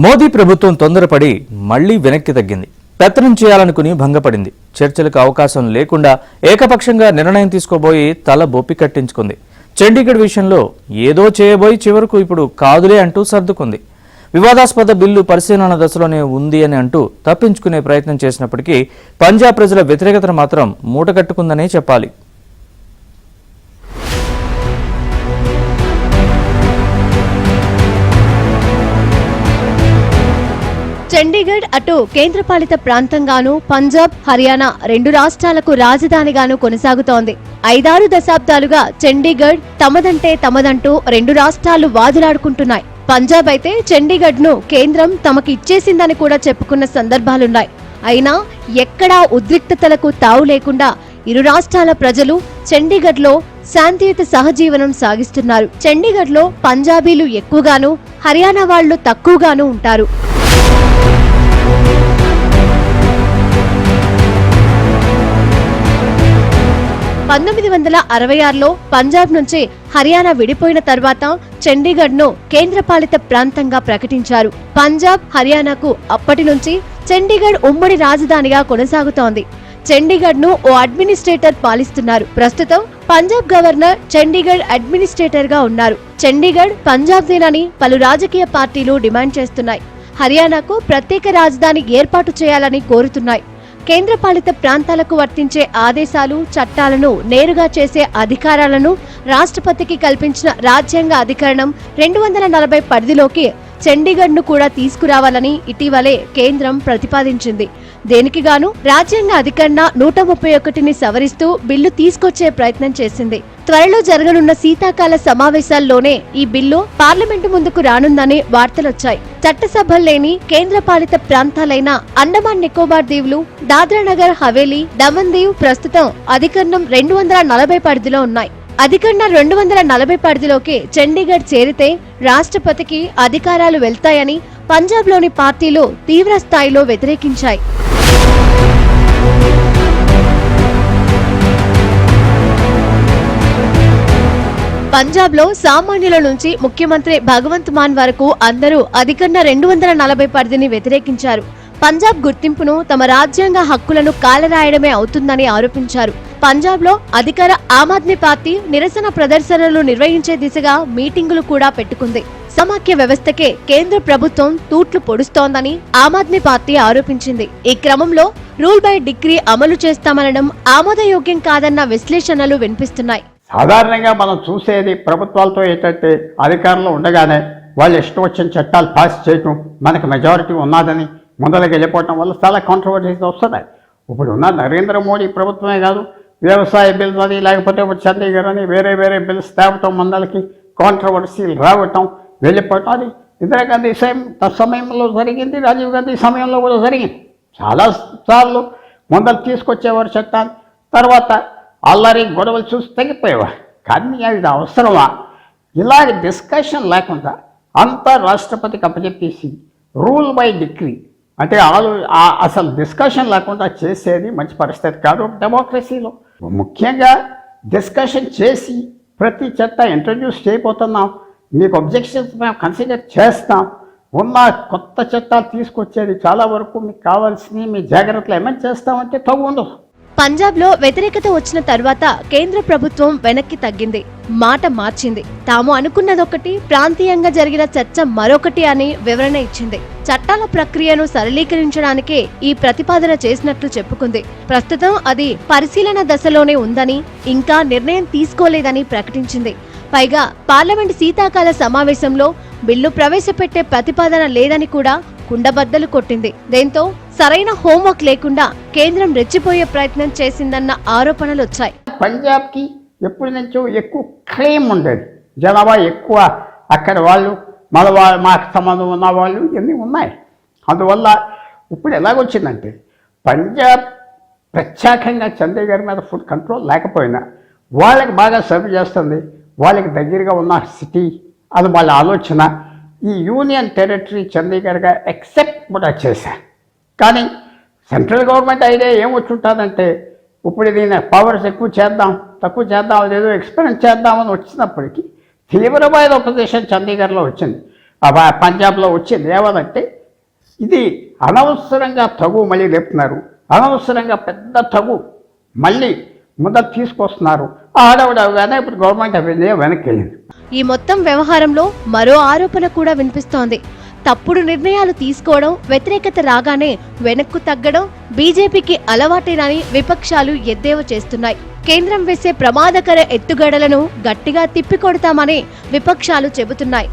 మోదీ ప్రభుత్వం తొందరపడి మళ్లీ వెనక్కి తగ్గింది. పెత్తనం చేయాలనుకుని భంగపడింది. చర్చలకు అవకాశం లేకుండా ఏకపక్షంగా నిర్ణయం తీసుకోబోయి తల బొప్పి కట్టించుకుంది. చండీగఢ్ విషయంలో ఏదో చేయబోయి చివరకు ఇప్పుడు కాదులే అంటూ సర్దుకుంది. వివాదాస్పద బిల్లు పరిశీలన దశలోనే ఉంది అని అంటూ తప్పించుకునే ప్రయత్నం చేసినప్పటికీ పంజాబ్ ప్రజల వ్యతిరేకతను మాత్రం మూటగట్టుకుందనే చెప్పాలి. చండీగఢ్ అటు కేంద్రపాలిత ప్రాంతంగాను, పంజాబ్, హర్యానా రెండు రాష్ట్రాలకు రాజధానిగాను కొనసాగుతోంది. 5-6 దశాబ్దాలుగా చండీగఢ్ తమదంటే తమదంటూ రెండు రాష్ట్రాలు వాదులాడుకుంటున్నాయి. పంజాబ్ అయితే చండీగఢ్ ను కేంద్రం తమకి ఇచ్చేసిందని కూడా చెప్పుకున్న సందర్భాలున్నాయి. అయినా ఎక్కడా ఉద్రిక్తతలకు తావు లేకుండా ఇరు రాష్ట్రాల ప్రజలు చండీగఢ్ లో శాంతియుత సహజీవనం సాగిస్తున్నారు. చండీగఢ్ లో పంజాబీలు ఎక్కువగాను, హర్యానా వాళ్లు తక్కువగాను ఉంటారు. 1966లో పంజాబ్ నుంచి హర్యానా విడిపోయిన తర్వాత చండీగఢ్ ను కేంద్రపాలిత ప్రాంతంగా ప్రకటించారు. పంజాబ్, హర్యానాకు అప్పటి నుంచి చండీగఢ్ ఉమ్మడి రాజధానిగా కొనసాగుతోంది. చండీగఢ్ ను ఓ అడ్మినిస్ట్రేటర్ పాలిస్తున్నారు. ప్రస్తుతం పంజాబ్ గవర్నర్ చండీగఢ్ అడ్మినిస్ట్రేటర్ గా ఉన్నారు. చండీగఢ్ పంజాబ్దేనని పలు రాజకీయ పార్టీలు డిమాండ్ చేస్తున్నాయి. హర్యానాకు ప్రత్యేక రాజధాని ఏర్పాటు చేయాలని కోరుతున్నాయి. కేంద్రపాలిత ప్రాంతాలకు వర్తించే ఆదేశాలు, చట్టాలను నేరుగా చేసే అధికారాలను రాష్ట్రపతికి కల్పించిన రాజ్యాంగ అధికరణం 240 పరిధిలోకి చండీగఢ్ ను కూడా తీసుకురావాలని ఇటీవలే కేంద్రం ప్రతిపాదించింది. దేనికి గాను రాజ్యాంగ అధికరణ 131ని సవరిస్తూ బిల్లు తీసుకొచ్చే ప్రయత్నం చేసింది. త్వరలో జరగనున్న శీతాకాల సమావేశాల్లోనే ఈ బిల్లు పార్లమెంటు ముందుకు రానుందని వార్తలొచ్చాయి. చట్టసభలు లేని కేంద్రపాలిత ప్రాంతాలైన అండమాన్ నికోబార్ దీవులు, దాద్రా నగర్ హవేలీ, దమన్ దీవ్ ప్రస్తుతం అధికరణం 240 పరిధిలో ఉన్నాయి. అధికరణ 240 పరిధిలోకి చండీగఢ్ చేరితే రాష్ట్రపతికి అధికారాలు వెళ్తాయని పంజాబ్లోని పార్టీలు తీవ్ర స్థాయిలో వ్యతిరేకించాయి. పంజాబ్లో సామాన్యుల నుంచి ముఖ్యమంత్రి భగవంత్ మాన్ వరకు అందరూ అధికరణ 240 పరిధిని వ్యతిరేకించారు. పంజాబ్ గుర్తింపును తమ రాజ్యాంగ హక్కులను కాలరాయడమే అవుతుందని ఆరోపించారు. పంజాబ్లో అధికార ఆమ్ ఆద్మీ పార్టీ నిరసన ప్రదర్శనలు నిర్వహించే దిశగా మీటింగులు కూడా పెట్టుకుంది. సమాఖ్య వ్యవస్థకే కేంద్ర ప్రభుత్వం తూట్లు పొడుస్తోందని ఆమ్ ఆద్మీ పార్టీ ఆరోపించింది. ఈ క్రమంలో రూల్ బై డిగ్రీ అమలు చేస్తామనడం ఆమోదయోగ్యం కాదన్న విశ్లేషణలు వినిపిస్తున్నాయి. సాధారణంగా మనం చూసేది ప్రభుత్వాలతో ఏంటంటే అధికారంలో ఉండగానే వాళ్ళు ఇష్టం వచ్చిన చట్టాలు పాస్ చేయటం, మనకు మెజారిటీ ఉన్నదని ముందరికి వెళ్ళిపోవటం వల్ల చాలా కాంట్రవర్సీస్ వస్తున్నాయి. ఇప్పుడు ఉన్న నరేంద్ర మోడీ ప్రభుత్వమే కాదు, వ్యవసాయ బిల్స్ అని లేకపోతే చండీగఢ్ అని వేరే వేరే బిల్స్ తేవటం, ముందలకి కాంట్రవర్సీలు రావటం, వెళ్ళిపోవటం, అది ఇందిరాగాంధీ సమయంలో జరిగింది, రాజీవ్ గాంధీ సమయంలో కూడా జరిగింది. చాలా సార్లు ముందలు తీసుకొచ్చేవారు చట్టాన్ని, తర్వాత అల్లరి గొడవలు చూసి తగ్గిపోయేవారు. కానీ అది అవసరమా? ఇలాగ డిస్కషన్ లేకుండా అంతా రాష్ట్రపతికి అప్పచెప్పేసి రూల్ బై డిగ్రీ అంటే అసలు డిస్కషన్ లేకుండా చేసేది మంచి పరిస్థితి కాదు డెమోక్రసీలో. ముఖ్యంగా డిస్కషన్ చేసి ప్రతి చట్ట ఇంట్రడ్యూస్ చేయబోతున్నాం, మీకు అబ్జెక్షన్స్ మేము కన్సిడర్ చేస్తాం, ఉన్న కొత్త చట్టాలు తీసుకొచ్చేది చాలా వరకు మీకు కావాల్సినవి మీ జాగ్రత్తలు ఏమైనా చేస్తామంటే తగు ఉండదు. పంజాబ్లో వ్యతిరేకత వచ్చిన తర్వాత కేంద్ర ప్రభుత్వం వెనక్కి తగ్గింది, మాట మార్చింది. తాము అనుకున్నదొకటి, ప్రాంతీయంగా జరిగిన చర్చ మరొకటి అని వివరణ ఇచ్చింది. చట్టాల ప్రక్రియను సరళీకరించడానికే ఈ ప్రతిపాదన చేసినట్లు చెప్పుకుంది. ప్రస్తుతం అది పరిశీలన దశలోనే ఉందని, ఇంకా నిర్ణయం తీసుకోలేదని ప్రకటించింది. పైగా పార్లమెంట్ శీతాకాల సమావేశంలో బిల్లు ప్రవేశపెట్టే ప్రతిపాదన లేదని కూడా కుండబద్దలు కొట్టింది. దీంతో సరైన హోంవర్క్ లేకుండా కేంద్రం రెచ్చిపోయే ప్రయత్నం చేసిందన్న ఆరోపణలు వచ్చాయి. పంజాబ్కి ఎప్పటి నుంచో ఎక్కువ క్లెయిమ్ ఉండేది, జనాభా ఎక్కువ, అక్కడ వాళ్ళు మన మాకు సంబంధం ఉన్న వాళ్ళు ఇవన్నీ ఉన్నాయి. అందువల్ల ఇప్పుడు ఎలాగొచ్చిందంటే పంజాబ్ ప్రత్యేకంగా చండీగఢ్ మీద ఫుల్ కంట్రోల్ లేకపోయినా వాళ్ళకి బాగా సర్వ్ చేస్తుంది, వాళ్ళకి దగ్గరగా ఉన్న సిటీ, అది వాళ్ళ ఆలోచన. ఈ యూనియన్ టెరిటరీ చండీగఢ్గా ఎక్సెప్ట్ కూడా చేశారు. కానీ సెంట్రల్ గవర్నమెంట్ ఐడియా ఏమొచ్చుంటుందంటే ఇప్పుడు దీని పవర్స్ ఎక్కువ చేద్దాం, తక్కువ చేద్దాం, లేదో ఎక్స్పెరిమెంట్ చేద్దామని వచ్చినప్పటికీ తీవ్రమైన ఒపోజిషన్ చండీగఢ్లో వచ్చింది. పంజాబ్లో వచ్చింది ఏమనంటే ఇది అనవసరంగా తగు మళ్ళీ లేపుతున్నారు, అనవసరంగా పెద్ద తగు మళ్ళీ ముందర తీసుకొస్తున్నారు. ఆడవడవగానే ఇప్పుడు గవర్నమెంట్ అవన్నీ వెనక్కి వెళ్ళింది. ఈ మొత్తం వ్యవహారంలో మరో ఆరోపణ కూడా వినిపిస్తోంది. తప్పుడు నిర్ణయాలు తీసుకోవడం, వ్యతిరేకత రాగానే వెనక్కు తగ్గడం బీజేపీకి అలవాటేనని విపక్షాలు ఎద్దేవా చేస్తున్నాయి. కేంద్రం వేసే ప్రమాదకర ఎత్తుగడలను గట్టిగా తిప్పికొడతామని విపక్షాలు చెబుతున్నాయి.